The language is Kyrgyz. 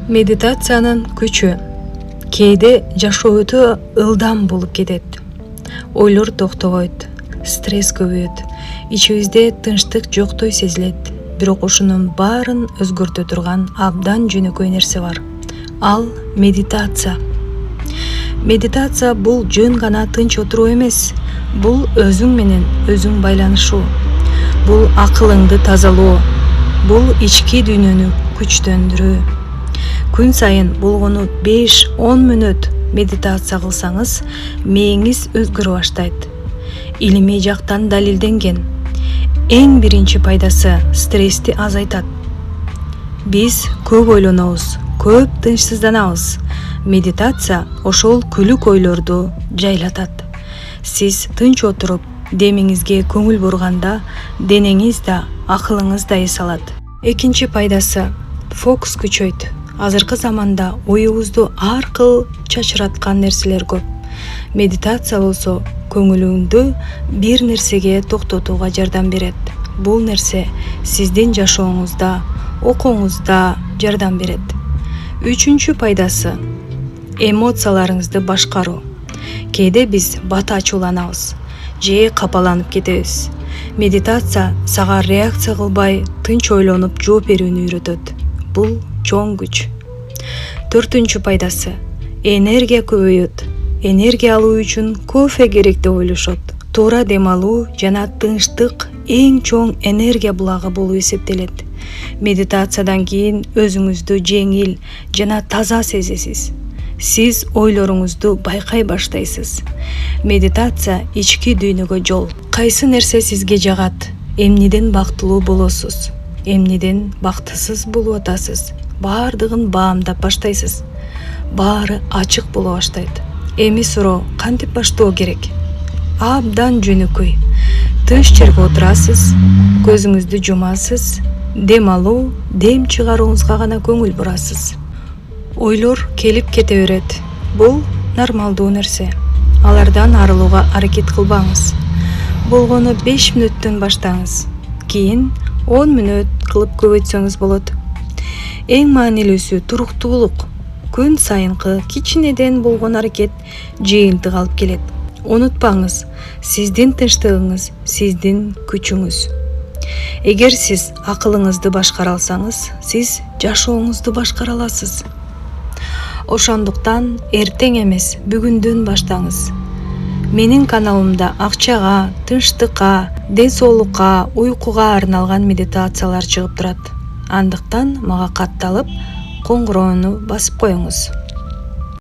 Медитациянын күчү. Кээде жашоо өтө ылдам болуп кетет. Ойлор токтобойт, стресс көбөйөт, ичибизде тынчтык жоктой сезилет. Бирок ушунун баарын өзгөртө турган абдан жөнөкөй нерсе бар. Ал медитация. Медитация бул жөн гана тынч отуруу эмес. Бул өзүң менен өзүң байланышуу. Бул акылыңды тазалоо. Бул ички дүйнөнү күчтөндүрүү. Күн сайын болгону 5-10 мүнөт медитация кылсаңыз, мээңиз өзгөрө баштайт. Илимий жактан далилденген. Эң биринчи пайдасы стрессти азайтат. Биз көп ойлонобуз, көп тынчсызданабыз. Медитация ошол күлүк ойлорду жайлатат. Сиз тынч отуруп, демиңизге көңүл бурганда, денеңиз да, акылыңыз да эс алат. Экинчи пайдасы фокус күчөйт. Азыркы заманда оюбузду ар кыл чачыраткан нерселер көп. Медитация болсо көңүлүңдү бир нерсеге токтотууга жардам берет. Бул нерсе сиздин жашооңузда, окууңузда жардам берет. Үчүнчү пайдасы эмоцияларыңызды башкаруу. Кээде биз бата ачууланабыз, же капаланып кетебиз. Медитация сага реакция кылбай, тынч ойлонуп жооп берүүнү үйрөтөт. Бул чоң күч. Төртүнчү пайдасы энергия көбөйөт. Энергия алуу үчүн кофе керек деп ойлошот. Туура дем алуу жана тынчтык эң чоң энергия булагы болуп эсептелет. Медитациядан кийин өзүңүздү жеңил жана таза сезесиз. Сиз ойлоруңузду байкай баштайсыз. Медитация ички дүйнөгө жол. Кайсы нерсе сизге жагат? Эмнеден бактылуу болосуз? Эмнеден бактысыз болуп атасыз? Баардыгын баамдап баштайсыз. Баары ачык боло баштайт. Эми суроо кантип баштоо керек? Абдан жөнөкөй. Тынч жерге отурасыз, көзүңүздү жумасыз, дем алуу, дем чыгарууңузга гана көңүл бурасыз. Ойлор келип кете берет. Бул нормалдуу нерсе. Алардан арылууга аракет кылбаңыз. Болгону 5 мүнөттөн баштаңыз. Кийин 10 мүнөт кылып көбөйтсөңүз болот. Эң маанилүүсү туруктуулук. Күн сайынкы кичинеден болгон аракет жыйынтык алып келет. Унутпаңыз, сиздин тынчтыгыңыз, сиздин күчүңүз. Эгер сиз акылыңызды башкара алсаңыз, сиз жашооңузду башкара аласыз. Ошондуктан эртең эмес, бүгүндөн баштаңыз. Менин каналымда акчага, тынчтыкка, ден соолукка, уйкуга арналган медитациялар чыгып турат. Андыктан мага катталып, коңгуроону басып коюңуз.